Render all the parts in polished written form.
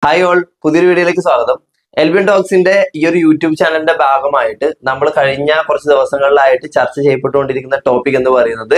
Hi all, പുതിയൊരു വീഡിയോയിലേക്ക് സ്വാഗതം. എൽവിൻ ടോക്സിന്റെ ഈ ഒരു യൂട്യൂബ് ചാനലിന്റെ ഭാഗമായിട്ട് നമ്മൾ കഴിഞ്ഞ കുറച്ച് ദിവസങ്ങളിലായിട്ട് ചർച്ച ചെയ്യപ്പെട്ടുകൊണ്ടിരിക്കുന്ന ടോപ്പിക് എന്ന് പറയുന്നത്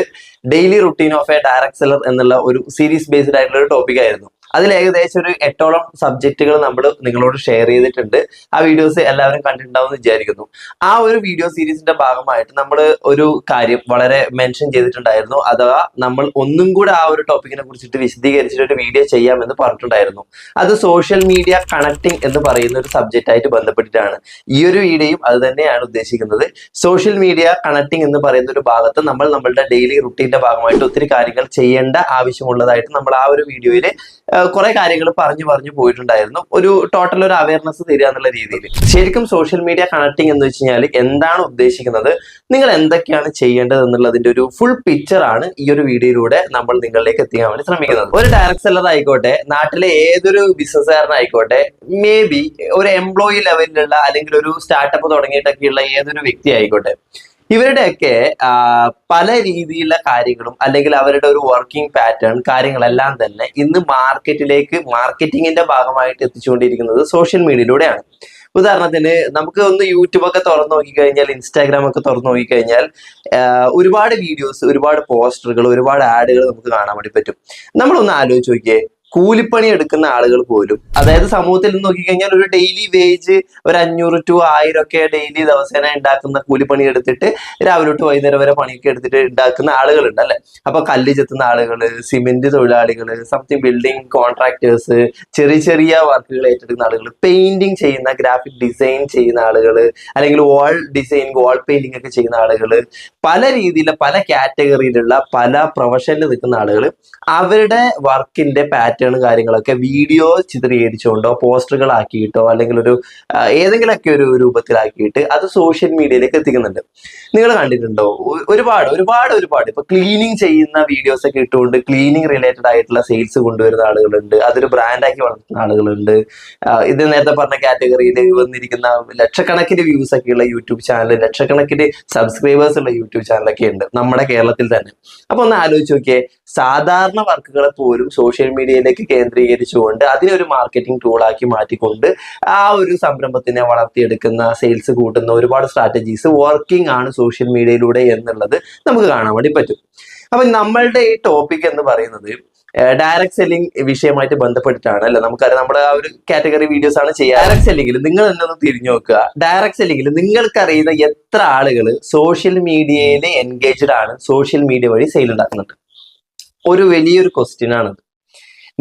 daily routine of A direct seller എന്നുള്ള ഒരു സീരീസ് ബേസ്ഡ് ആയിട്ടുള്ള ഒരു ടോപ്പിക് ആയിരുന്നു. അതിൽ ഏകദേശം ഒരു 8ഓളം സബ്ജക്റ്റുകൾ നമ്മൾ നിങ്ങളോട് ഷെയർ ചെയ്തിട്ടുണ്ട്. ആ വീഡിയോസ് എല്ലാവരും കണ്ടിട്ടുണ്ടാവും എന്ന് വിചാരിക്കുന്നു. ആ ഒരു വീഡിയോ സീരീസിന്റെ ഭാഗമായിട്ട് നമ്മൾ ഒരു കാര്യം വളരെ മെൻഷൻ ചെയ്തിട്ടുണ്ടായിരുന്നു. അഥവാ നമ്മൾ ഒന്നും കൂടെ ആ ഒരു ടോപ്പിക്കിനെ കുറിച്ചിട്ട് വിശദീകരിച്ചിട്ട് ഒരു വീഡിയോ ചെയ്യാമെന്ന് പറഞ്ഞിട്ടുണ്ടായിരുന്നു. അത് സോഷ്യൽ മീഡിയ കണക്ടിങ് എന്ന് പറയുന്ന ഒരു സബ്ജക്റ്റ് ആയിട്ട് ബന്ധപ്പെട്ടിട്ടാണ്. ഈ ഒരു വീഡിയോയും അത് തന്നെയാണ് ഉദ്ദേശിക്കുന്നത്. സോഷ്യൽ മീഡിയ കണക്ടിങ് എന്ന് പറയുന്ന ഒരു ഭാഗത്ത് നമ്മളുടെ ഡെയിലി റുട്ടീന്റെ ഭാഗമായിട്ട് ഒത്തിരി കാര്യങ്ങൾ ചെയ്യേണ്ട ആവശ്യമുള്ളതായിട്ട് നമ്മൾ ആ ഒരു വീഡിയോയിൽ കുറെ കാര്യങ്ങൾ പറഞ്ഞു പോയിട്ടുണ്ടായിരുന്നു. ഒരു ടോട്ടൽ ഒരു അവയർനെസ് തരിക എന്നുള്ള രീതിയിൽ. ശരിക്കും സോഷ്യൽ മീഡിയ കണക്ടിങ് എന്ന് വെച്ച് കഴിഞ്ഞാൽ എന്താണ് ഉദ്ദേശിക്കുന്നത്, നിങ്ങൾ എന്തൊക്കെയാണ് ചെയ്യേണ്ടത് എന്നുള്ളതിന്റെ ഒരു ഫുൾ പിക്ചർ ആണ് ഈ ഒരു വീഡിയോയിലൂടെ നമ്മൾ നിങ്ങളിലേക്ക് എത്തിക്കാൻ വേണ്ടി ശ്രമിക്കുന്നത്. ഒരു ഡയറക്ട് സെല്ലർ ആയിക്കോട്ടെ, നാട്ടിലെ ഏതൊരു ബിസിനസ്സുകാരനായിക്കോട്ടെ, മേ ബി ഒരു എംപ്ലോയി ലെവലിലുള്ള അല്ലെങ്കിൽ ഒരു സ്റ്റാർട്ടപ്പ് തുടങ്ങിയിട്ടൊക്കെയുള്ള ഏതൊരു വ്യക്തി ആയിക്കോട്ടെ, ഇവരുടെയൊക്കെ പല രീതിയിലുള്ള കാര്യങ്ങളും അല്ലെങ്കിൽ അവരുടെ ഒരു വർക്കിംഗ് പാറ്റേൺ കാര്യങ്ങളെല്ലാം തന്നെ ഇന്ന് മാർക്കറ്റിങ്ങിന്റെ ഭാഗമായിട്ട് എത്തിച്ചുകൊണ്ടിരിക്കുന്നത് സോഷ്യൽ മീഡിയയിലൂടെയാണ്. ഉദാഹരണത്തിന് നമുക്ക് ഒന്ന് യൂട്യൂബ് ഒക്കെ തുറന്നു നോക്കിക്കഴിഞ്ഞാൽ, ഇൻസ്റ്റാഗ്രാം ഒക്കെ തുറന്നു നോക്കിക്കഴിഞ്ഞാൽ ഒരുപാട് വീഡിയോസ്, ഒരുപാട് പോസ്റ്ററുകൾ, ഒരുപാട് ആഡുകൾ നമുക്ക് കാണാൻ വേണ്ടി പറ്റും. നമ്മളൊന്ന് ആലോചിച്ച് നോക്കിയേ, കൂലിപ്പണി എടുക്കുന്ന ആളുകൾ പോലും, അതായത് സമൂഹത്തിൽ നിന്ന് നോക്കിക്കഴിഞ്ഞാൽ ഒരു ഡെയിലി വേജ് ഒരു 500 to 1000 ഒക്കെ ഡെയിലി ദിവസേന ഉണ്ടാക്കുന്ന കൂലിപ്പണി എടുത്തിട്ട് രാവിലെ തൊട്ട് വൈകുന്നേരം വരെ പണിയൊക്കെ എടുത്തിട്ട് ഉണ്ടാക്കുന്ന ആളുകളുണ്ട് അല്ലെ. അപ്പൊ കല്ല് ചെത്തുന്ന ആളുകൾ, സിമെന്റ് തൊഴിലാളികൾ, സംതിങ് ബിൽഡിംഗ് കോൺട്രാക്ടേഴ്സ്, ചെറിയ വർക്കുകൾ ഏറ്റെടുക്കുന്ന ആളുകൾ, പെയിന്റിങ് ചെയ്യുന്ന, ഗ്രാഫിക് ഡിസൈൻ ചെയ്യുന്ന ആളുകൾ, അല്ലെങ്കിൽ വാൾ ഡിസൈൻ, വാൾ പെയിന്റിംഗ് ഒക്കെ ചെയ്യുന്ന ആളുകൾ, പല രീതിയിലുള്ള പല കാറ്റഗറിയിലുള്ള പല പ്രൊഫഷനിൽ നിൽക്കുന്ന ആളുകൾ അവരുടെ വർക്കിന്റെ കാര്യങ്ങളൊക്കെ വീഡിയോ ചിത്രീകരിച്ചുകൊണ്ടോ പോസ്റ്ററുകളാക്കിയിട്ടോ അല്ലെങ്കിൽ ഒരു ഏതെങ്കിലുമൊക്കെ ഒരു രൂപത്തിലാക്കിയിട്ട് അത് സോഷ്യൽ മീഡിയയിലേക്ക് എത്തിക്കുന്നുണ്ട്. നിങ്ങൾ കണ്ടിട്ടുണ്ടോ? ഒരുപാട് ഇപ്പൊ ക്ലീനിങ് ചെയ്യുന്ന വീഡിയോസ് ഒക്കെ ഇട്ടുകൊണ്ട് ക്ലീനിങ് റിലേറ്റഡ് ആയിട്ടുള്ള സെയിൽസ് കൊണ്ടുവരുന്ന ആളുകളുണ്ട്. അതൊരു ബ്രാൻഡാക്കി വളർത്തുന്ന ആളുകളുണ്ട്. ഇത് നേരത്തെ പറഞ്ഞ കാറ്റഗറിയിൽ വന്നിരിക്കുന്ന ലക്ഷക്കണക്കിന് വ്യൂസ് ഒക്കെയുള്ള യൂട്യൂബ് ചാനൽ, ലക്ഷക്കണക്കിന് സബ്സ്ക്രൈബേഴ്സ് ഉള്ള യൂട്യൂബ് ചാനലൊക്കെ ഉണ്ട് നമ്മുടെ കേരളത്തിൽ തന്നെ. അപ്പൊ ഒന്ന് ആലോചിച്ച് നോക്കിയേ, സാധാരണ വർക്കുകളെ പോലും സോഷ്യൽ മീഡിയയിലേക്ക് കേന്ദ്രീകരിച്ചുകൊണ്ട് അതിനൊരു മാർക്കറ്റിംഗ് ടൂളാക്കി മാറ്റിക്കൊണ്ട് ആ ഒരു സംരംഭത്തിനെ വളർത്തിയെടുക്കുന്ന, സെയിൽസ് കൂട്ടുന്ന ഒരുപാട് സ്ട്രാറ്റജീസ് വർക്കിംഗ് ആണ് സോഷ്യൽ മീഡിയയിലൂടെ എന്നുള്ളത് നമുക്ക് കാണാൻ വേണ്ടി പറ്റും. അപ്പൊ നമ്മളുടെ ഈ ടോപ്പിക് എന്ന് പറയുന്നത് ഡയറക്ട് സെല്ലിംഗ് വിഷയമായിട്ട് ബന്ധപ്പെട്ടിട്ടാണ് അല്ലെ. നമുക്കറിയാം, നമ്മുടെ ആ ഒരു കാറ്റഗറി വീഡിയോസ് ആണ് ചെയ്യുക. ഡയറക്ട് സെല്ലിംഗിൽ നിങ്ങൾ തന്നെ ഒന്ന് തിരിഞ്ഞു നോക്കുക. ഡയറക്ട് സെല്ലിംഗിൽ നിങ്ങൾക്കറിയുന്ന എത്ര ആളുകൾ സോഷ്യൽ മീഡിയയിൽ എൻഗേജ്ഡ് ആണ്, സോഷ്യൽ മീഡിയ വഴി സെയിൽ ഉണ്ടാക്കുന്നുണ്ട്? ഒരു വലിയൊരു ക്വസ്റ്റ്യൻ ആണത്.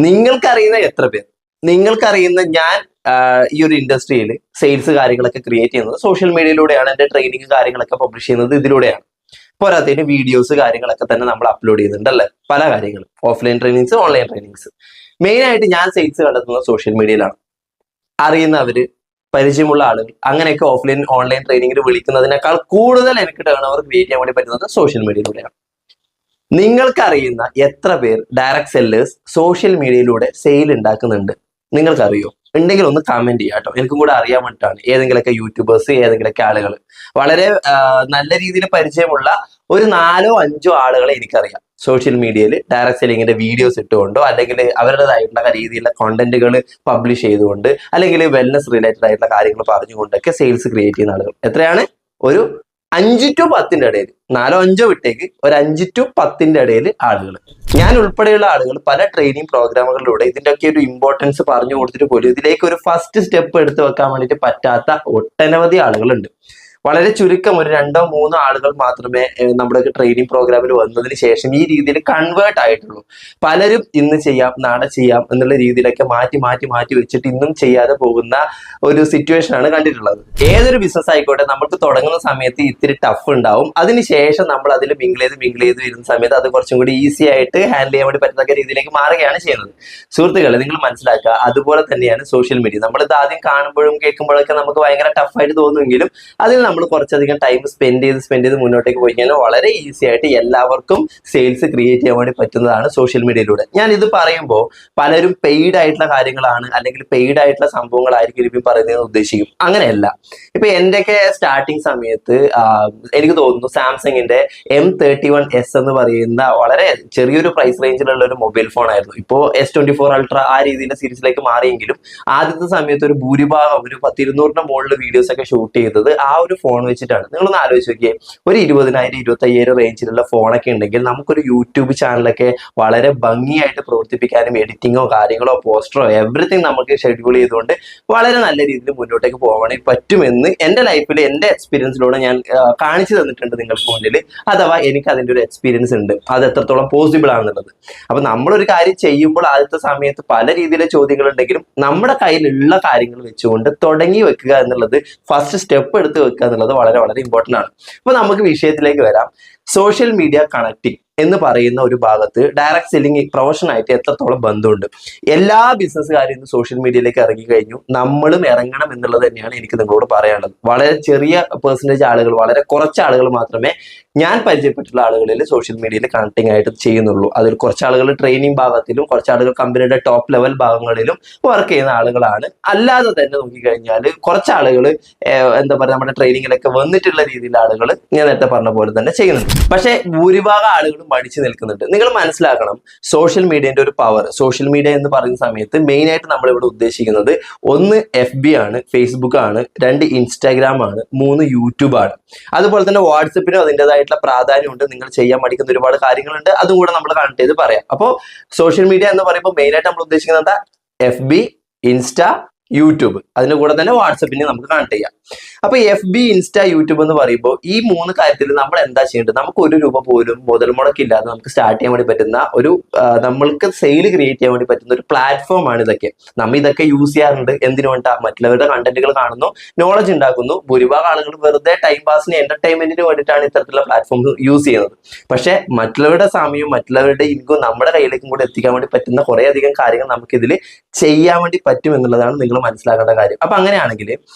നിങ്ങൾക്കറിയുന്ന എത്ര പേർ? നിങ്ങൾക്കറിയുന്ന ഞാൻ ഈ ഒരു ഇൻഡസ്ട്രിയിൽ സെയിൽസ് കാര്യങ്ങളൊക്കെ ക്രിയേറ്റ് ചെയ്യുന്നത് സോഷ്യൽ മീഡിയയിലൂടെയാണ്. എൻ്റെ ട്രെയിനിങ് കാര്യങ്ങളൊക്കെ പബ്ലിഷ് ചെയ്യുന്നത് ഇതിലൂടെയാണ്. പോരാത്തതിന് വീഡിയോസ് കാര്യങ്ങളൊക്കെ തന്നെ നമ്മൾ അപ്ലോഡ് ചെയ്യുന്നുണ്ട് അല്ലെ. പല കാര്യങ്ങളും, offline trainings, online trainings. Main ആയിട്ട് ഞാൻ സെയിൽസ് കണ്ടെത്തുന്നത് സോഷ്യൽ മീഡിയയിലാണ്. അറിയുന്നവര്, പരിചയമുള്ള ആളുകൾ, അങ്ങനെയൊക്കെ ഓഫ്ലൈൻ ഓൺലൈൻ ട്രെയിനിങ്ങിന് വിളിക്കുന്നതിനേക്കാൾ കൂടുതൽ എനിക്ക് ടേൺ ഓവർ ക്രിയേറ്റ് ചെയ്യാൻ വേണ്ടി പറ്റുന്നത് സോഷ്യൽ മീഡിയയിലൂടെയാണ്. നിങ്ങൾക്കറിയുന്ന എത്ര പേർ ഡയറക്ട് സെല്ലേഴ്സ് സോഷ്യൽ മീഡിയയിലൂടെ സെയിൽ ഉണ്ടാക്കുന്നുണ്ട്? നിങ്ങൾക്കറിയോ? ഉണ്ടെങ്കിൽ ഒന്ന് കമന്റ് ചെയ്യാം കേട്ടോ, എനിക്കും കൂടെ അറിയാൻ വേണ്ടിയിട്ടാണ്. ഏതെങ്കിലുമൊക്കെ യൂട്യൂബേഴ്സ്, ഏതെങ്കിലുമൊക്കെ ആളുകൾ, വളരെ നല്ല രീതിയിൽ പരിചയമുള്ള ഒരു 4-5 ആളുകളെ എനിക്കറിയാം സോഷ്യൽ മീഡിയയിൽ ഡയറക്ട് സെല്ലിങ്ങിന്റെ വീഡിയോസ് ഇട്ടുകൊണ്ടോ അല്ലെങ്കിൽ അവരുടേതായിട്ടുള്ള രീതിയിലുള്ള കോണ്ടന്റുകൾ പബ്ലിഷ് ചെയ്തുകൊണ്ട് അല്ലെങ്കിൽ വെൽനസ് റിലേറ്റഡ് ആയിട്ടുള്ള കാര്യങ്ങൾ പറഞ്ഞുകൊണ്ടൊക്കെ സെയിൽസ് ക്രിയേറ്റ് ചെയ്യുന്ന ആളുകൾ എത്രയാണ്? ഒരു 5 to 10 ഇടയിൽ, 4-5 വിട്ടേക്ക്, ഒരു 5 to 10 ഇടയിൽ ആളുകൾ. ഞാൻ ഉൾപ്പെടെയുള്ള ആളുകൾ പല ട്രെയിനിങ് പ്രോഗ്രാമുകളിലൂടെ ഇതിൻ്റെയൊക്കെ ഒരു ഇമ്പോർട്ടൻസ് പറഞ്ഞു കൊടുത്തിട്ട് പോലും ഇതിലേക്ക് ഒരു ഫസ്റ്റ് സ്റ്റെപ്പ് എടുത്ത് വെക്കാൻ വേണ്ടിയിട്ട് പറ്റാത്ത ഒട്ടനവധി ആളുകളുണ്ട്. വളരെ ചുരുക്കം ഒരു 2-3 ആളുകൾ മാത്രമേ നമ്മുടെ ട്രെയിനിങ് പ്രോഗ്രാമിൽ വന്നതിന് ശേഷം ഈ രീതിയിൽ കൺവേർട്ട് ആയിട്ടുള്ളൂ. പലരും ഇന്ന് ചെയ്യാം, നാളെ ചെയ്യാം എന്നുള്ള രീതിയിലൊക്കെ മാറ്റി വെച്ചിട്ട് ഇന്നും ചെയ്യാതെ പോകുന്ന ഒരു സിറ്റുവേഷൻ ആണ് കണ്ടിട്ടുള്ളത്. ഏതൊരു ബിസിനസ് ആയിക്കോട്ടെ, നമുക്ക് തുടങ്ങുന്ന സമയത്ത് ഇത്തിരി ടഫ് ഉണ്ടാവും. അതിനുശേഷം നമ്മൾ അതിൽ മിങ്കിൾ ചെയ്ത് വരുന്ന സമയത്ത് അത് കുറച്ചും കൂടി ഈസി ആയിട്ട് ഹാൻഡിൽ ചെയ്യാൻ വേണ്ടി പറ്റുന്ന രീതിയിലേക്ക് മാറുകയാണ് ചെയ്യുന്നത്. സുഹൃത്തുക്കളെ, നിങ്ങൾ മനസ്സിലാക്കുക, അതുപോലെ തന്നെയാണ് സോഷ്യൽ മീഡിയ. നമ്മളിത് ആദ്യം കാണുമ്പോഴും കേൾക്കുമ്പോഴൊക്കെ നമുക്ക് ഭയങ്കര ടഫായിട്ട് തോന്നുമെങ്കിലും അതിൽ നമ്മൾ കുറച്ചധികം ടൈം സ്പെൻഡ് ചെയ്ത് മുന്നോട്ടേക്ക് പോയി കഴിഞ്ഞാൽ വളരെ ഈസി ആയിട്ട് എല്ലാവർക്കും സെയിൽസ് ക്രിയേറ്റ് ചെയ്യാൻ വേണ്ടി പറ്റുന്നതാണ് സോഷ്യൽ മീഡിയയിലൂടെ. ഞാൻ ഇത് പറയുമ്പോൾ പലരും പെയ്ഡ് ആയിട്ടുള്ള കാര്യങ്ങളാണ് അല്ലെങ്കിൽ പെയ്ഡ് ആയിട്ടുള്ള സംഭവങ്ങളായിരിക്കും ഇപ്പം പറയുന്നതെന്ന് ഉദ്ദേശിക്കും. അങ്ങനെയല്ല. ഇപ്പൊ എന്റെയൊക്കെ സ്റ്റാർട്ടിങ് സമയത്ത് എനിക്ക് തോന്നുന്നു സാംസങ്ങിന്റെ M31s എന്ന് പറയുന്ന വളരെ ചെറിയൊരു പ്രൈസ് റേഞ്ചിലുള്ള ഒരു മൊബൈൽ ഫോൺ ആയിരുന്നു. ഇപ്പോ S24 Ultra ആ രീതിയിലെ സീരീസിലേക്ക് മാറിയെങ്കിലും ആദ്യത്തെ സമയത്ത് ഒരു ഭൂരിഭാഗം ഒരു 10-200 മുകളിൽ വീഡിയോസ് ഒക്കെ ഷൂട്ട് ചെയ്തത് ആ ഒരു ഫോൺ വെച്ചിട്ടാണ്. നിങ്ങളൊന്ന് ആലോചിച്ച് നോക്കിയേ, ഒരു 20,000-25,000 റേഞ്ചിലുള്ള ഫോണൊക്കെ ഉണ്ടെങ്കിൽ നമുക്കൊരു യൂട്യൂബ് ചാനലൊക്കെ വളരെ ഭംഗിയായിട്ട് പ്രവർത്തിപ്പിക്കാനും എഡിറ്റിങ്ങോ കാര്യങ്ങളോ പോസ്റ്ററോ എവറിത്തിങ് നമുക്ക് ഷെഡ്യൂൾ ചെയ്തുകൊണ്ട് വളരെ നല്ല രീതിയിൽ മുന്നോട്ടേക്ക് പോകാൻ പറ്റുമെന്ന് എൻ്റെ ലൈഫിൽ എൻ്റെ എക്സ്പീരിയൻസിലൂടെ ഞാൻ കാണിച്ചു തന്നിട്ടുണ്ട് നിങ്ങൾക്ക് മുന്നിൽ. അഥവാ എനിക്ക് അതിൻ്റെ ഒരു എക്സ്പീരിയൻസ് ഉണ്ട്, അത് എത്രത്തോളം പോസിബിൾ ആണെന്നുള്ളത്. അപ്പൊ നമ്മളൊരു കാര്യം ചെയ്യുമ്പോൾ ആദ്യത്തെ സമയത്ത് പല രീതിയിലെ ചോദ്യങ്ങൾ ഉണ്ടെങ്കിലും നമ്മുടെ കയ്യിലുള്ള കാര്യങ്ങൾ വെച്ചുകൊണ്ട് തുടങ്ങി വെക്കുക എന്നുള്ളത്, ഫസ്റ്റ് സ്റ്റെപ്പ് എടുത്ത് വെക്കുക എന്നുള്ളത് വളരെ വളരെ ഇമ്പോർട്ടൻ്റ് ആണ്. അപ്പൊ നമുക്ക് വിഷയത്തിലേക്ക് വരാം. സോഷ്യൽ മീഡിയ കണക്റ്റിംഗ് എന്ന് പറയുന്ന ഒരു ഭാഗത്ത് ഡയറക്റ്റ് സെല്ലിംഗ് പ്രൊഫഷനായിട്ട് എത്രത്തോളം ബന്ധമുണ്ട്. എല്ലാ ബിസിനസ്സുകാരും ഇന്ന് സോഷ്യൽ മീഡിയയിലേക്ക് ഇറങ്ങി കഴിഞ്ഞു, നമ്മളും ഇറങ്ങണം എന്നുള്ളത് തന്നെയാണ് എനിക്ക് നിങ്ങളോട് പറയാനുള്ളത്. വളരെ ചെറിയ പെർസെൻറ്റേജ് ആളുകൾ, വളരെ കുറച്ച് ആളുകൾ മാത്രമേ ഞാൻ പരിചയപ്പെട്ടുള്ള ആളുകളിൽ സോഷ്യൽ മീഡിയയിൽ കണക്റ്റിംഗ് ആയിട്ട് ചെയ്യുന്നുള്ളൂ. അതിൽ കുറച്ച് ആളുകൾ ട്രെയിനിങ് ഭാഗത്തിലും കുറച്ച് ആളുകൾ കമ്പനിയുടെ ടോപ്പ് ലെവൽ ഭാഗങ്ങളിലും വർക്ക് ചെയ്യുന്ന ആളുകളാണ്. അല്ലാതെ തന്നെ നോക്കിക്കഴിഞ്ഞാൽ കുറച്ച് ആളുകൾ എന്താ പറയുക, നമ്മുടെ ട്രെയിനിങ്ങിലൊക്കെ വന്നിട്ടുള്ള രീതിയിലുള്ള ആളുകൾ ഞാൻ നേരത്തെ പറഞ്ഞ പോലെ തന്നെ ചെയ്യുന്നുണ്ട്. പക്ഷേ ഭൂരിഭാഗം ആളുകളും മടിച്ചു നിൽക്കുന്നുണ്ട്. നിങ്ങൾ മനസ്സിലാക്കണം, സോഷ്യൽ മീഡിയന്റെ ഒരു പവർ. സോഷ്യൽ മീഡിയ എന്ന് പറയുന്ന സമയത്ത് മെയിൻ ആയിട്ട് നമ്മൾ ഇവിടെ ഉദ്ദേശിക്കുന്നത് 1 FB ആണ്, ഫേസ്ബുക്ക് ആണ്, 2 Instagram ആണ്, 3 യൂട്യൂബ് ആണ്. അതുപോലെ തന്നെ വാട്സപ്പിനും അതിൻ്റെതായിട്ടുള്ള പ്രാധാന്യമുണ്ട്. നിങ്ങൾ ചെയ്യാൻ മടിക്കുന്ന ഒരുപാട് കാര്യങ്ങളുണ്ട്, അതും കൂടെ നമ്മൾ കണക്ട് ചെയ്ത് പറയാം. അപ്പോൾ സോഷ്യൽ മീഡിയ എന്ന് പറയുമ്പോൾ മെയിൻ ആയിട്ട് നമ്മൾ ഉദ്ദേശിക്കുന്നത് എന്താ? FB, insta, YouTube. അതിന്റെ കൂടെ തന്നെ വാട്സപ്പിനെ നമുക്ക് കണക്ട് ചെയ്യാം. അപ്പൊ FB, ഇൻസ്റ്റ, യൂട്യൂബ് എന്ന് പറയുമ്പോൾ ഈ 3 കാര്യത്തിൽ നമ്മൾ എന്താ ചെയ്യേണ്ടത്? നമുക്ക് 1 രൂപ പോലും മുതൽ മുടക്കില്ലാതെ നമുക്ക് സ്റ്റാർട്ട് ചെയ്യാൻ വേണ്ടി പറ്റുന്ന ഒരു നമ്മൾക്ക് സെയിൽ ക്രിയേറ്റ് ചെയ്യാൻ വേണ്ടി പറ്റുന്ന ഒരു പ്ലാറ്റ്ഫോം ആണ് ഇതൊക്കെ. നമ്മൾ ഇതൊക്കെ യൂസ് ചെയ്യാറുണ്ട്. എന്തിനു വേണ്ട? മറ്റുള്ളവരുടെ കണ്ടന്റുകൾ കാണുന്നു, നോളജ് ഉണ്ടാക്കുന്നു. ഭൂരിഭാഗം ആളുകൾ വെറുതെ ടൈം പാസിന് എന്റർടൈൻമെന്റിന് വേണ്ടിയിട്ടാണ് ഇത്തരത്തിലുള്ള പ്ലാറ്റ്ഫോം യൂസ് ചെയ്യുന്നത്. പക്ഷെ മറ്റുള്ളവരുടെ സമയവും മറ്റുള്ളവരുടെ ഇൻകം നമ്മുടെ കയ്യിലേക്കും കൂടെ എത്തിക്കാൻ വേണ്ടി പറ്റുന്ന കുറെ അധികം കാര്യങ്ങൾ നമുക്ക് ഇതിൽ ചെയ്യാൻ വേണ്ടി പറ്റും എന്നുള്ളതാണ് നിങ്ങൾ മനസ്സിലാക്കേണ്ട കാര്യം. അപ്പൊ അങ്ങനെയാണെങ്കിൽ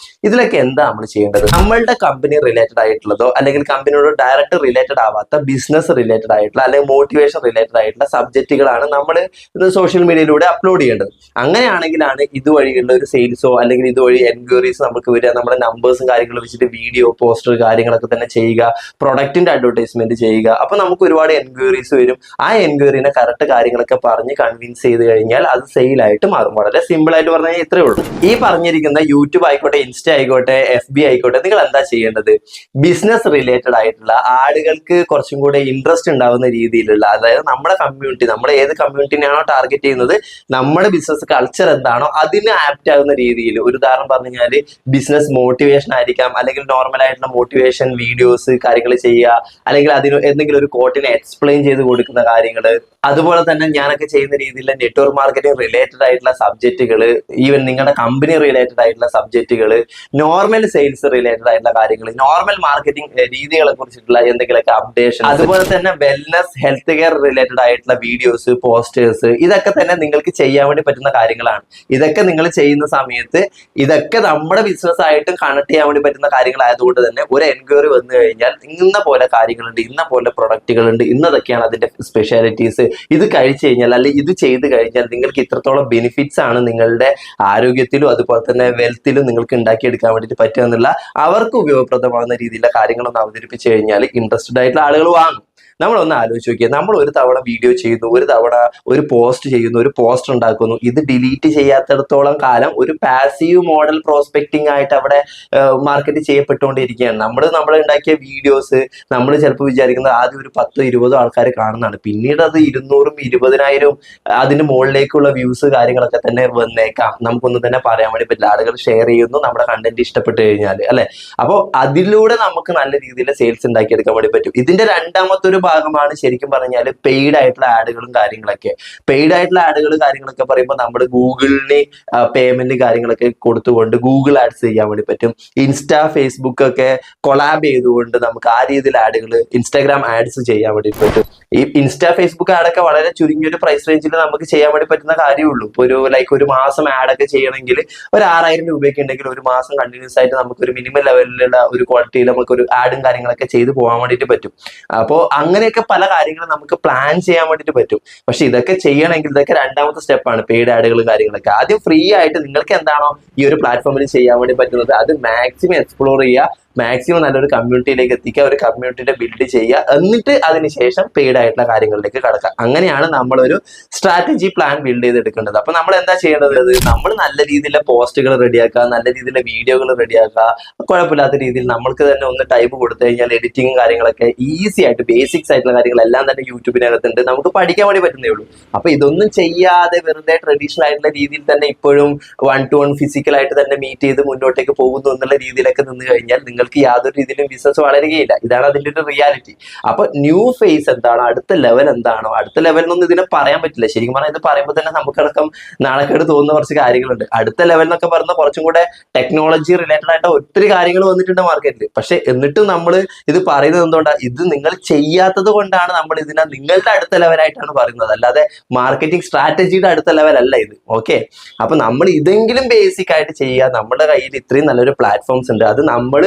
ഇതിലൊക്കെ എന്താ നമ്മൾ ചെയ്യേണ്ടത്? നമ്മളുടെ കമ്പനി റിലേറ്റഡ് ആയിട്ടുള്ളതോ അല്ലെങ്കിൽ കമ്പനിയോട് ഡയറക്റ്റ് റിലേറ്റഡ് ആവാത്ത ബിസിനസ് റിലേറ്റഡ് ആയിട്ടുള്ള അല്ലെങ്കിൽ മോട്ടിവേഷൻ റിലേറ്റഡ് ആയിട്ടുള്ള സബ്ജക്റ്റുകളാണ് നമ്മൾ ഇത് സോഷ്യൽ മീഡിയയിലൂടെ അപ്ലോഡ് ചെയ്യേണ്ടത്. അങ്ങനെയാണെങ്കിലാണ് ഇതുവഴിയുള്ള ഒരു സെയിൽസോ അല്ലെങ്കിൽ ഇതുവഴി എൻക്വയറീസ് നമുക്ക് വരിക. നമ്മുടെ നമ്പേഴ്സും കാര്യങ്ങളും വെച്ചിട്ട് വീഡിയോ, പോസ്റ്റർ കാര്യങ്ങളൊക്കെ തന്നെ ചെയ്യുക, പ്രൊഡക്റ്റിന്റെ അഡ്വർടൈസ്മെന്റ് ചെയ്യുക. അപ്പൊ നമുക്ക് ഒരുപാട് എൻക്വയറീസ് വരും. ആ എൻക്വയറിനെ കറക്റ്റ് കാര്യങ്ങളൊക്കെ പറഞ്ഞ് കൺവിൻസ് ചെയ്ത് കഴിഞ്ഞാൽ അത് സെയിലായിട്ട് മാറും. വളരെ സിമ്പിൾ ആയിട്ട് പറഞ്ഞാൽ ഇത്രയേ ഉള്ളൂ. ഈ പറഞ്ഞിരിക്കുന്ന യൂട്യൂബ് ആയിക്കോട്ടെ, ഇൻസ്റ്റ ആയിക്കോട്ടെ, FB ആയിക്കോട്ടെ, നിങ്ങൾ എന്താ ചെയ്യേണ്ടത്? ബിസിനസ് റിലേറ്റഡ് ആയിട്ടുള്ള ആളുകൾക്ക് കുറച്ചും കൂടെ ഇൻട്രസ്റ്റ് ഉണ്ടാവുന്ന രീതിയിലുള്ള, അതായത് നമ്മുടെ കമ്മ്യൂണിറ്റി, നമ്മൾ ഏത് കമ്മ്യൂണിറ്റിനെയാണോ ടാർഗറ്റ് ചെയ്യുന്നത്, നമ്മുടെ ബിസിനസ് കൾച്ചർ എന്താണോ അതിന് ആപ്റ്റ് ആകുന്ന രീതിയിൽ. ഒരു ഉദാഹരണം പറഞ്ഞു കഴിഞ്ഞാൽ ബിസിനസ് മോട്ടിവേഷൻ ആയിരിക്കാം, അല്ലെങ്കിൽ നോർമൽ ആയിട്ടുള്ള മോട്ടിവേഷൻ വീഡിയോസ് കാര്യങ്ങൾ ചെയ്യുക, അല്ലെങ്കിൽ അതിന് എന്തെങ്കിലും ഒരു കോട്ടിനെ എക്സ്പ്ലെയിൻ ചെയ്ത് കൊടുക്കുന്ന കാര്യങ്ങൾ. അതുപോലെ തന്നെ ഞാനൊക്കെ ചെയ്യുന്ന രീതിയിലുള്ള നെറ്റ്വർക്ക് മാർക്കറ്റിംഗ് റിലേറ്റഡ് ആയിട്ടുള്ള സബ്ജക്റ്റുകൾ, ഈവൻ നിങ്ങളുടെ കമ്പനി റിലേറ്റഡ് ആയിട്ടുള്ള സബ്ജക്റ്റുകൾ, നോർമൽ സെയിൽസ് റിലേറ്റഡ് ആയിട്ടുള്ള കാര്യങ്ങൾ, നോർമൽ മാർക്കറ്റിംഗ് രീതികളെ കുറിച്ചിട്ടുള്ള എന്തെങ്കിലുമൊക്കെ അപ്ഡേഷൻ, അതുപോലെ തന്നെ വെൽനസ്, ഹെൽത്ത് കെയർ റിലേറ്റഡ് ആയിട്ടുള്ള വീഡിയോസ്, പോസ്റ്റേഴ്സ്, ഇതൊക്കെ തന്നെ നിങ്ങൾക്ക് ചെയ്യാൻ വേണ്ടി പറ്റുന്ന കാര്യങ്ങളാണ്. ഇതൊക്കെ നിങ്ങൾ ചെയ്യുന്ന സമയത്ത് ഇതൊക്കെ നമ്മുടെ ബിസിനസ് ആയിട്ടും കണക്ട് ചെയ്യാൻ വേണ്ടി പറ്റുന്ന കാര്യങ്ങളായതുകൊണ്ട് തന്നെ ഒരു എൻക്വയറി വന്നു കഴിഞ്ഞാൽ ഇന്ന പോലെ കാര്യങ്ങളുണ്ട്, ഇന്ന പോലെ പ്രൊഡക്റ്റുകളുണ്ട്, ഇന്നതൊക്കെയാണ് അതിന്റെ സ്പെഷ്യാലിറ്റീസ്, ഇത് കഴിച്ചു കഴിഞ്ഞാൽ അല്ലെങ്കിൽ ഇത് ചെയ്ത് കഴിഞ്ഞാൽ നിങ്ങൾക്ക് ഇത്രത്തോളം ബെനിഫിറ്റ്സ് ആണ് നിങ്ങളുടെ ആരോഗ്യത്തിലും അതുപോലെ തന്നെ വെൽത്തിലും നിങ്ങൾക്ക് ഉണ്ടാക്കിയെടുക്കാൻ വേണ്ടിയിട്ട് പറ്റുക എന്നുള്ള അവർക്ക് ഉപയോഗപ്രദമാകുന്ന രീതിയിലുള്ള കാര്യങ്ങളൊന്ന് അവതരിപ്പിച്ചു കഴിഞ്ഞാൽ ഇൻട്രസ്റ്റഡ് ആയിട്ടുള്ള ആളുകൾ വാങ്ങും. നമ്മളൊന്ന് ആലോചിച്ച് നോക്കിയാൽ, നമ്മൾ ഒരു തവണ വീഡിയോ ചെയ്യുന്നു, ഒരു തവണ ഒരു പോസ്റ്റ് ചെയ്യുന്നു, ഒരു പോസ്റ്റർ ഉണ്ടാക്കുന്നു, ഇത് ഡിലീറ്റ് ചെയ്യാത്തിടത്തോളം കാലം ഒരു പാസീവ് മോഡൽ പ്രോസ്പെക്ടിങ് ആയിട്ട് അവിടെ മാർക്കറ്റ് ചെയ്യപ്പെട്ടുകൊണ്ടിരിക്കുകയാണ്. നമ്മൾ ഉണ്ടാക്കിയ വീഡിയോസ് നമ്മൾ ചിലപ്പോൾ വിചാരിക്കുന്നത് ആദ്യം ഒരു 10-20 ആൾക്കാർ കാണുന്നതാണ്, പിന്നീട് അത് 200-20,000 അതിന് മുകളിലേക്കുള്ള വ്യൂസ് കാര്യങ്ങളൊക്കെ തന്നെ വന്നേക്കാം. നമുക്കൊന്നും തന്നെ പറയാൻ വേണ്ടി പറ്റില്ല. ആളുകൾ ഷെയർ ചെയ്യുന്നു നമ്മുടെ കണ്ടന്റ് ഇഷ്ടപ്പെട്ട് കഴിഞ്ഞാൽ, അല്ലെ? അപ്പോൾ അതിലൂടെ നമുക്ക് നല്ല രീതിയിൽ സെയിൽസ് ഉണ്ടാക്കിയെടുക്കാൻ വേണ്ടി പറ്റും. ഇതിന്റെ രണ്ടാമത്തെ ഒരു ഭാഗമാണ് ശരിക്കും പറഞ്ഞാൽ പെയ്ഡ് ആയിട്ടുള്ള ആഡുകളും കാര്യങ്ങളൊക്കെ. പെയ്ഡ് ആയിട്ടുള്ള കാര്യങ്ങളൊക്കെ പറയുമ്പോൾ നമ്മൾ ഗൂഗിളിന് പേയ്മെന്റ് കാര്യങ്ങളൊക്കെ കൊടുത്തുകൊണ്ട് ഗൂഗിൾ ആഡ്സ് ചെയ്യാൻ വേണ്ടി പറ്റും. ഇൻസ്റ്റാ ഫേസ്ബുക്ക് ഒക്കെ കൊളാബ് ചെയ്തുകൊണ്ട് നമുക്ക് ആ രീതിയിൽ ആഡുകൾ, ഇൻസ്റ്റാഗ്രാം ആഡ്സ് ചെയ്യാൻ വേണ്ടി പറ്റും. ഈ ഇൻസ്റ്റാ ഫേസ്ബുക്ക് ആഡൊക്കെ വളരെ ചുരുങ്ങിയൊരു പ്രൈസ് റേഞ്ചിൽ നമുക്ക് ചെയ്യാൻ വേണ്ടി പറ്റുന്ന കാര്യമുള്ളൂ. ഇപ്പൊ ഒരു മാസം ആഡൊക്കെ ചെയ്യണമെങ്കിൽ ഒരു 6000 രൂപയൊക്കെ ഉണ്ടെങ്കിൽ ഒരു മാസം കണ്ടിന്യൂസ് ആയിട്ട് നമുക്ക് ഒരു മിനിമം ലെവലിലുള്ള ഒരു ക്വാളിറ്റിയിൽ നമുക്ക് ഒരു ആഡും കാര്യങ്ങളൊക്കെ ചെയ്ത് പോകാൻ വേണ്ടിയിട്ട് പറ്റും. അപ്പോൾ അങ്ങനെയൊക്കെ പല കാര്യങ്ങളും നമുക്ക് പ്ലാൻ ചെയ്യാൻ വേണ്ടിയിട്ട് പറ്റും. പക്ഷെ ഇതൊക്കെ ചെയ്യണമെങ്കിൽ ഇതൊക്കെ രണ്ടാമത്തെ സ്റ്റെപ്പാണ്, പെയ്ഡ് ആഡുകൾ കാര്യങ്ങളൊക്കെ. ആദ്യം ഫ്രീ ആയിട്ട് നിങ്ങൾക്ക് എന്താണോ ഈ ഒരു പ്ലാറ്റ്ഫോമിൽ ചെയ്യാൻ വേണ്ടി പറ്റുന്നത് അത് മാക്സിമം എക്സ്പ്ലോർ ചെയ്യുക, മാക്സിമം നല്ലൊരു കമ്മ്യൂണിറ്റിയിലേക്ക് എത്തിക്കുക, ഒരു കമ്മ്യൂണിറ്റിയുടെ ബിൽഡ് ചെയ്യുക, എന്നിട്ട് അതിനുശേഷം പെയ്ഡ് ആയിട്ടുള്ള കാര്യങ്ങളിലേക്ക് കടക്കുക. അങ്ങനെയാണ് നമ്മളൊരു സ്ട്രാറ്റജി പ്ലാൻ ബിൽഡ് ചെയ്തെടുക്കേണ്ടത്. അപ്പൊ നമ്മൾ എന്താ ചെയ്യേണ്ടത്? നമ്മൾ നല്ല രീതിയിലുള്ള പോസ്റ്റുകൾ റെഡിയാക്കുക, നല്ല രീതിയിലുള്ള വീഡിയോകൾ റെഡിയാക്കുക, കുഴപ്പമില്ലാത്ത രീതിയിൽ നമ്മൾക്ക് തന്നെ ഒന്ന് ടൈപ്പ് കൊടുത്തു കഴിഞ്ഞാൽ എഡിറ്റിംഗും കാര്യങ്ങളൊക്കെ ഈസി ആയിട്ട് ബേസിക്സ് ആയിട്ടുള്ള കാര്യങ്ങളെല്ലാം തന്നെ യൂട്യൂബിനകത്തുണ്ട്, നമുക്ക് പഠിക്കാൻ വേണ്ടി പറ്റുന്നേ ഉള്ളൂ. അപ്പൊ ഇതൊന്നും ചെയ്യാതെ വെറുതെ ട്രഡീഷണൽ ആയിട്ടുള്ള രീതിയിൽ തന്നെ ഇപ്പോഴും 1-to-1 ഫിസിക്കലായിട്ട് തന്നെ മീറ്റ് ചെയ്ത് മുന്നോട്ടേക്ക് പോകുന്നു എന്നുള്ള രീതിയിലൊക്കെ നിന്ന് കഴിഞ്ഞാൽ നിങ്ങൾക്ക് യാതൊരു രീതിയിലും ബിസിനസ് വളരുകയില്ല. ഇതാണ് അതിന്റെ ഒരു റിയാലിറ്റി. അപ്പൊ ന്യൂ ഫേസ് എന്താണ്, അടുത്ത ലെവൽ എന്താണോ, അടുത്ത ലെവലിനൊന്നും ഇതിനെ പറയാൻ പറ്റില്ല. ശരിക്കും പറഞ്ഞാൽ ഇത് പറയുമ്പോൾ തന്നെ നമുക്കടക്കം നാണക്കേട് തോന്നുന്ന കുറച്ച് കാര്യങ്ങളുണ്ട്. അടുത്ത ലെവൽ എന്നൊക്കെ പറഞ്ഞാൽ കുറച്ചും കൂടെ ടെക്നോളജി റിലേറ്റഡ് ആയിട്ട് ഒത്തിരി കാര്യങ്ങൾ വന്നിട്ടുണ്ട് മാർക്കറ്റിൽ. പക്ഷെ എന്നിട്ടും നമ്മൾ ഇത് പറയുന്നത് എന്തുകൊണ്ടാണ്? ഇത് നിങ്ങൾ ചെയ്യാത്തത് കൊണ്ടാണ് നമ്മൾ ഇതിനെ നിങ്ങളുടെ അടുത്ത ലെവലായിട്ടാണ് പറയുന്നത്, അല്ലാതെ മാർക്കറ്റിംഗ് സ്ട്രാറ്റജിയുടെ അടുത്ത ലെവൽ അല്ല ഇത്. ഓക്കെ, അപ്പൊ നമ്മൾ ഇതെങ്കിലും ബേസിക് ആയിട്ട് ചെയ്യുക. നമ്മുടെ കയ്യിൽ ഇത്രയും നല്ലൊരു പ്ലാറ്റ്ഫോംസ് ഉണ്ട്, അത് നമ്മൾ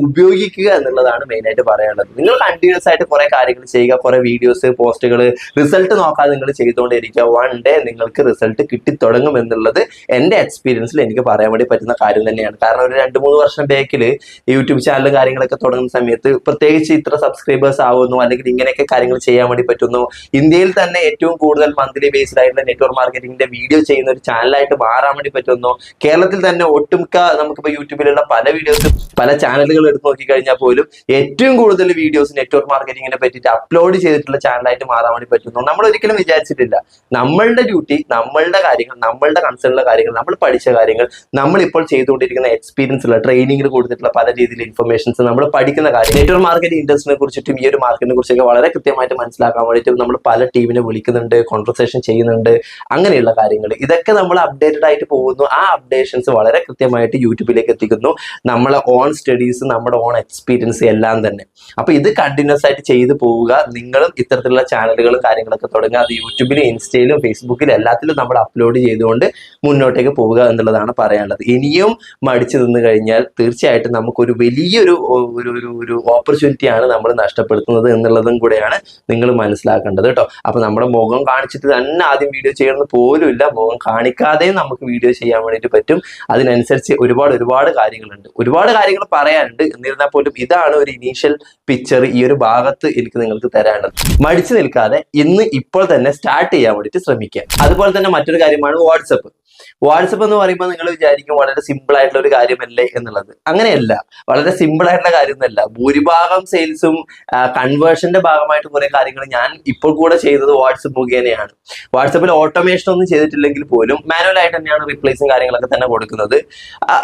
ഉപയോഗിക്കുക എന്നുള്ളതാണ് മെയിൻ ആയിട്ട് പറയാനുള്ളത്. നിങ്ങൾ കണ്ടിന്യൂസ് ആയിട്ട് കുറെ കാര്യങ്ങൾ ചെയ്യുക, കുറെ വീഡിയോസ്, പോസ്റ്റുകൾ, റിസൾട്ട് നോക്കാതെ നിങ്ങൾ ചെയ്തുകൊണ്ടിരിക്കുക. വൺ ഡേ നിങ്ങൾക്ക് റിസൾട്ട് കിട്ടിത്തുടങ്ങും എന്നുള്ളത് എൻ്റെ എക്സ്പീരിയൻസിൽ എനിക്ക് പറയാൻ വേണ്ടി പറ്റുന്ന കാര്യം തന്നെയാണ്. കാരണം ഒരു 2-3 വർഷം ബാക്കിൽ യൂട്യൂബ് ചാനലും കാര്യങ്ങളൊക്കെ തുടങ്ങുന്ന സമയത്ത് പ്രത്യേകിച്ച് ഇത്ര സബ്സ്ക്രൈബേഴ്സ് ആവുന്നു അല്ലെങ്കിൽ ഇങ്ങനെയൊക്കെ കാര്യങ്ങൾ ചെയ്യാൻ വേണ്ടി പറ്റുന്നു, ഇന്ത്യയിൽ തന്നെ ഏറ്റവും കൂടുതൽ മന്ത്ലി ബേസ്ഡ് ആയിട്ടുള്ള നെറ്റ്വർക്ക് മാർക്കറ്റിംഗിന്റെ വീഡിയോ ചെയ്യുന്ന ഒരു ചാനലായിട്ട് മാറാൻ വേണ്ടി പറ്റുന്നു, കേരളത്തിൽ തന്നെ ഒട്ടുമിക്ക നമുക്കിപ്പോൾ യൂട്യൂബിലുള്ള പല വീഡിയോസ്, പല ചാനലുകൾ എടുത്ത് നോക്കിക്കഴിഞ്ഞാൽ പോലും ഏറ്റവും കൂടുതൽ വീഡിയോസ് നെറ്റ്വർക്ക് മാർക്കറ്റിങ്ങിനെ പറ്റിയിട്ട് അപ്ലോഡ് ചെയ്തിട്ടുള്ള ചാനലായിട്ട് മാറാൻ വേണ്ടി പറ്റുന്നു. നമ്മൾ ഒരിക്കലും വിചാരിച്ചിട്ടില്ല. നമ്മളുടെ ഡ്യൂട്ടി, നമ്മളുടെ കാര്യങ്ങൾ, നമ്മളുടെ കൺസേണുള്ള കാര്യങ്ങൾ, നമ്മൾ പഠിച്ച കാര്യങ്ങൾ, നമ്മളിപ്പോൾ ചെയ്തുകൊണ്ടിരിക്കുന്ന എക്സ്പീരിയൻസ് ഉള്ള ട്രെയിനിങ്ങിൽ കൊടുത്തിട്ടുള്ള പല രീതിയിലുള്ള ഇൻഫർമേഷൻസ്, നമ്മൾ പഠിക്കുന്ന കാര്യം, നെറ്റ്വർക്ക് മാർക്കറ്റിംഗ് ഇൻഡസ്ട്രിനെ കുറിച്ചിട്ടും ഈ ഒരു മാർക്കറ്റിനെ കുറിച്ചൊക്കെ വളരെ കൃത്യമായിട്ട് മനസ്സിലാക്കാൻ വേണ്ടിയിട്ട് നമ്മൾ പല ടീമിനെ വിളിക്കുന്നുണ്ട്, കോൺവെർസേഷൻ ചെയ്യുന്നുണ്ട്, അങ്ങനെയുള്ള കാര്യങ്ങൾ. ഇതൊക്കെ നമ്മൾ അപ്ഡേറ്റഡ് ആയിട്ട് പോകുന്നു. ആ അപ്ഡേഷൻസ് വളരെ കൃത്യമായിട്ട് യൂട്യൂബിലേക്ക് എത്തിക്കുന്നു. നമ്മളെ ഓൺ സ്റ്റഡീസ്, നമ്മുടെ ഓൺ എക്സ്പീരിയൻസ് എല്ലാം തന്നെ. അപ്പൊ ഇത് കണ്ടിന്യൂസ് ആയിട്ട് ചെയ്തു പോവുക. നിങ്ങളും ഇത്തരത്തിലുള്ള ചാനലുകളും കാര്യങ്ങളൊക്കെ തുടങ്ങുക. അത് യൂട്യൂബിലും ഇൻസ്റ്റയിലും ഫേസ്ബുക്കിലും എല്ലാത്തിലും നമ്മൾ അപ്ലോഡ് ചെയ്തുകൊണ്ട് മുന്നോട്ടേക്ക് പോവുക എന്നുള്ളതാണ് പറയാനുള്ളത്. ഇനിയും മടിച്ചു നിന്ന് കഴിഞ്ഞാൽ തീർച്ചയായിട്ടും നമുക്കൊരു വലിയൊരു ഒരു ഓപ്പർച്യൂണിറ്റിയാണ് നമ്മൾ നഷ്ടപ്പെടുത്തുന്നത് എന്നുള്ളതും കൂടെയാണ് നിങ്ങൾ മനസ്സിലാക്കേണ്ടത് കേട്ടോ. അപ്പൊ നമ്മുടെ മുഖം കാണിച്ചിട്ട് തന്നെ ആദ്യം വീഡിയോ ചെയ്യണമെന്ന് പോലും ഇല്ല, മുഖം കാണിക്കാതെയും നമുക്ക് വീഡിയോ ചെയ്യാൻ വേണ്ടിയിട്ട് പറ്റും. അതിനനുസരിച്ച് ഒരുപാട് കാര്യങ്ങളുണ്ട്, ഒരുപാട് കാര്യങ്ങൾ പറയാനുണ്ട്. എന്നിരുന്നാൽ പോലും ഇതാണ് ഒരു ഇനീഷ്യൽ പിക്ചർ ഈ ഒരു ഭാഗത്ത് എനിക്ക് നിങ്ങൾക്ക് തരാനുള്ളത്. മടിച്ചു നിൽക്കാതെ ഇപ്പോൾ തന്നെ സ്റ്റാർട്ട് ചെയ്യാൻ വേണ്ടിയിട്ട് ശ്രമിക്കുക. അതുപോലെ തന്നെ മറ്റൊരു കാര്യമാണ് വാട്സപ്പ്. വാട്സപ്പ് എന്ന് പറയുമ്പോൾ നിങ്ങൾ വിചാരിക്കും വളരെ സിമ്പിൾ ആയിട്ടുള്ള ഒരു കാര്യമല്ലേ എന്നുള്ളത്. അങ്ങനെയല്ല, വളരെ സിമ്പിൾ ആയിട്ടുള്ള കാര്യമൊന്നുമല്ല. ഭൂരിഭാഗം സെയിൽസും കൺവേർഷന്റെ ഭാഗമായിട്ട് കുറെ കാര്യങ്ങൾ ഞാൻ ഇപ്പോൾ കൂടെ ചെയ്തത് വാട്സപ്പ് മുഖേനയാണ്. വാട്സപ്പിൽ ഓട്ടോമേഷൻ ഒന്നും ചെയ്തിട്ടില്ലെങ്കിൽ പോലും മാനുവൽ ആയിട്ട് തന്നെയാണ് റിപ്ലേസും കാര്യങ്ങളൊക്കെ തന്നെ കൊടുക്കുന്നത്.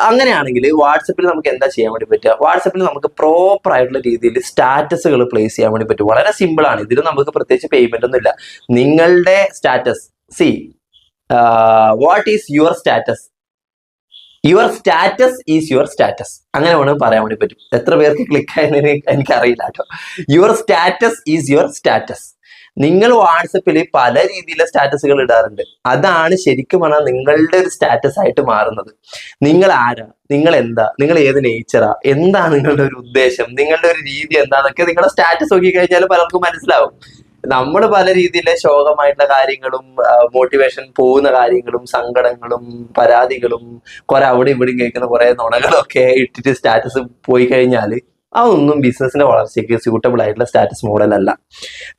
അങ്ങനെയാണെങ്കിൽ വാട്സപ്പിൽ നമുക്ക് എന്താ ചെയ്യാൻ വേണ്ടി പറ്റുക? വാട്സപ്പിൽ നമുക്ക് പ്രോപ്പർ ആയിട്ടുള്ള രീതിയിൽ സ്റ്റാറ്റസുകൾ പ്ലേസ് ചെയ്യാൻ വേണ്ടി പറ്റും. വളരെ സിമ്പിൾ ആണ്. ഇതിൽ നമുക്ക് പ്രത്യേകിച്ച് പേയ്മെന്റ് ഒന്നും ഇല്ല. നിങ്ങളുടെ status, what is your status? Your status is your status, അങ്ങനെ വേണമെങ്കിൽ പറയാൻ വേണ്ടി പറ്റും. എത്ര പേർക്ക് ക്ലിക്ക് ആയെന്ന് എനിക്കറിയില്ല കേട്ടോ. Your status is your status. നിങ്ങൾ വാട്സപ്പിൽ പല രീതിയിലുള്ള സ്റ്റാറ്റസുകൾ ഇടാറുണ്ട്. അതാണ് ശരിക്കും പറഞ്ഞാൽ നിങ്ങളുടെ ഒരു സ്റ്റാറ്റസ് ആയിട്ട് മാറുന്നത്. നിങ്ങൾ ആരാ, നിങ്ങൾ എന്താ, നിങ്ങൾ ഏത് നേച്ചറാ, എന്താണ് നിങ്ങളുടെ ഒരു ഉദ്ദേശം, നിങ്ങളുടെ ഒരു രീതി എന്താന്നൊക്കെ നിങ്ങളുടെ സ്റ്റാറ്റസ് നോക്കി കഴിഞ്ഞാൽ പലർക്കും മനസ്സിലാവും. നമ്മൾ പല രീതിയിലെ ശോകമായിട്ടുള്ള കാര്യങ്ങളും മോട്ടിവേഷൻ പോകുന്ന കാര്യങ്ങളും സങ്കടങ്ങളും പരാതികളും കുറെ അവിടെ ഇവിടെ കേൾക്കുന്ന കുറെ നുണകളൊക്കെ ഇട്ടിട്ട് സ്റ്റാറ്റസ് പോയി കഴിഞ്ഞാൽ അതൊന്നും ബിസിനസിന്റെ വളർച്ചയ്ക്ക് സ്യൂട്ടബിൾ ആയിട്ടുള്ള സ്റ്റാറ്റസ് മോഡൽ അല്ല.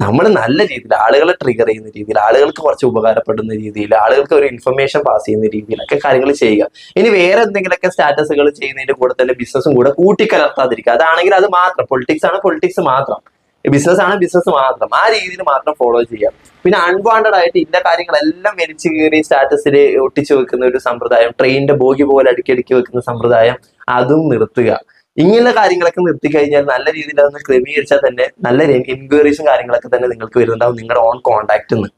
നമ്മൾ നല്ല രീതിയിൽ ആളുകളെ ട്രിഗർ ചെയ്യുന്ന രീതിയിൽ, ആളുകൾക്ക് കുറച്ച് ഉപകാരപ്പെടുന്ന രീതിയിൽ, ആളുകൾക്ക് ഒരു ഇൻഫർമേഷൻ പാസ് ചെയ്യുന്ന രീതിയിലൊക്കെ കാര്യങ്ങൾ ചെയ്യുക. ഇനി വേറെ എന്തെങ്കിലുമൊക്കെ സ്റ്റാറ്റസുകൾ ചെയ്യുന്നതിന്റെ കൂടെ തന്നെ ബിസിനസ്സും കൂടെ കൂട്ടിക്കലർത്താതിരിക്കുക. അതാണെങ്കിൽ അത് മാത്രം, പൊളിറ്റിക്സ് ആണ് പൊളിറ്റിക്സ് മാത്രം, ബിസിനസ് ആണ് ബിസിനസ് മാത്രം, ആ രീതിയിൽ മാത്രം ഫോളോ ചെയ്യാം. പിന്നെ അൺവാണ്ടഡ് ആയിട്ട് ഇന്ന കാര്യങ്ങളെല്ലാം വലിച്ചു കയറി സ്റ്റാറ്റസിൽ ഒട്ടിച്ചു വെക്കുന്ന ഒരു സമ്പ്രദായം, ട്രെയിനിന്റെ ബോഗി പോലെ അടുക്കി വെക്കുന്ന സമ്പ്രദായം, അതും നിർത്തുക. ഇങ്ങനെയുള്ള കാര്യങ്ങളൊക്കെ നിർത്തി കഴിഞ്ഞാൽ നല്ല രീതിയിൽ അതൊന്ന് ക്രമീകരിച്ചാൽ തന്നെ നല്ല എൻക്വയറീസും കാര്യങ്ങളൊക്കെ തന്നെ നിങ്ങൾക്ക് വരുന്നുണ്ടാവും നിങ്ങളുടെ ഓൺ കോൺടാക്ട് നിന്ന്.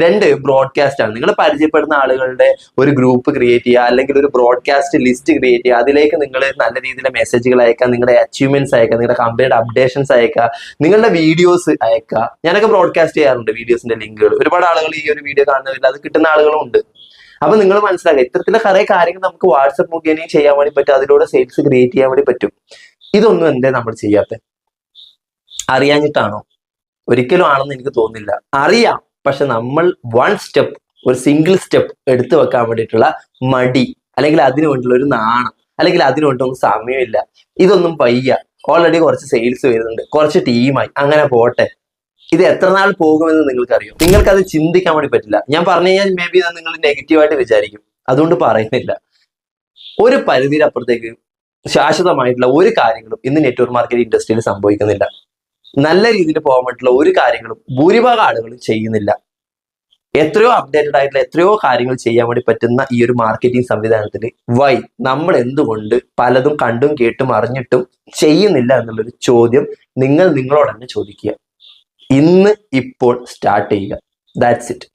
2, ബ്രോഡ്കാസ്റ്റ് ആണ്. നിങ്ങൾ പരിചയപ്പെടുന്ന ആളുകളുടെ ഒരു ഗ്രൂപ്പ് ക്രിയേറ്റ് ചെയ്യുക, അല്ലെങ്കിൽ ഒരു ബ്രോഡ്കാസ്റ്റ് ലിസ്റ്റ് ക്രിയേറ്റ് ചെയ്യുക. അതിലേക്ക് നിങ്ങൾ നല്ല രീതിയിലെ മെസ്സേജുകൾ അയക്കുക, നിങ്ങളുടെ അച്ചീവ്മെന്റ്സ് അയക്കുക, നിങ്ങളുടെ കമ്പനിയുടെ അപ്ഡേഷൻസ് അയക്കുക, നിങ്ങളുടെ വീഡിയോസ് അയക്കുക. ഞാനൊക്കെ ബ്രോഡ്കാസ്റ്റ് ചെയ്യാറുണ്ട് വീഡിയോസിന്റെ ലിങ്കുകൾ. ഒരുപാട് ആളുകൾ ഈ ഒരു വീഡിയോ കാണുന്നതിൽ അത് കിട്ടുന്ന ആളുകളും ഉണ്ട്. അപ്പൊ നിങ്ങൾ മനസ്സിലാക്കുക, ഇത്തരത്തിലുള്ള കുറെ കാര്യങ്ങൾ നമുക്ക് വാട്സപ്പ് മുഖേനയും ചെയ്യാൻ വേണ്ടി പറ്റും, അതിലൂടെ സെയിൽസ് ക്രിയേറ്റ് ചെയ്യാൻ വേണ്ടി പറ്റും. ഇതൊന്നും എന്തേ നമ്മൾ ചെയ്യാത്ത? അറിയാഞ്ഞിട്ടാണോ? ഒരിക്കലും ആണെന്ന് എനിക്ക് തോന്നുന്നില്ല. അറിയാം, പക്ഷെ നമ്മൾ ഒരു സിംഗിൾ സ്റ്റെപ്പ് എടുത്തു വെക്കാൻ വേണ്ടിയിട്ടുള്ള മടി, അല്ലെങ്കിൽ അതിനു വേണ്ടിയുള്ള ഒരു നാണം, അല്ലെങ്കിൽ അതിനു വേണ്ടിയൊന്നും സമയമില്ല. ഇതൊന്നും വയ്യ. ഓൾറെഡി കുറച്ച് സെയിൽസ് വരുന്നുണ്ട്, കുറച്ച് ടീമായി, അങ്ങനെ പോട്ടെ. ഇത് എത്ര നാൾ പോകുമെന്ന് നിങ്ങൾക്കറിയോ? നിങ്ങൾക്കത് ചിന്തിക്കാൻ വേണ്ടി പറ്റില്ല. ഞാൻ പറഞ്ഞു കഴിഞ്ഞാൽ മേ ബി നിങ്ങൾ നെഗറ്റീവായിട്ട് വിചാരിക്കും, അതുകൊണ്ട് പറയുന്നില്ല. ഒരു പരിധിയുടെ അപ്പുറത്തേക്ക് ശാശ്വതമായിട്ടുള്ള ഒരു കാര്യങ്ങളും ഇന്ന് നെറ്റ്വർക്ക് മാർക്കറ്റിംഗ് ഇൻഡസ്ട്രിയിൽ സംഭവിക്കുന്നില്ല. നല്ല രീതിയിൽ പോകാൻ പറ്റുള്ള ഒരു കാര്യങ്ങളും ഭൂരിഭാഗം ആളുകളും ചെയ്യുന്നില്ല. എത്രയോ അപ്ഡേറ്റഡ് ആയിട്ടുള്ള എത്രയോ കാര്യങ്ങൾ ചെയ്യാൻ വേണ്ടി പറ്റുന്ന ഈ ഒരു മാർക്കറ്റിംഗ് സംവിധാനത്തിൽ നമ്മൾ എന്തുകൊണ്ട് പലതും കണ്ടും കേട്ടും അറിഞ്ഞിട്ടും ചെയ്യുന്നില്ല എന്നുള്ളൊരു ചോദ്യം നിങ്ങൾ നിങ്ങളോട് തന്നെ ചോദിക്കുക. ഇപ്പോൾ സ്റ്റാർട്ട് ചെയ്യുക. That's it.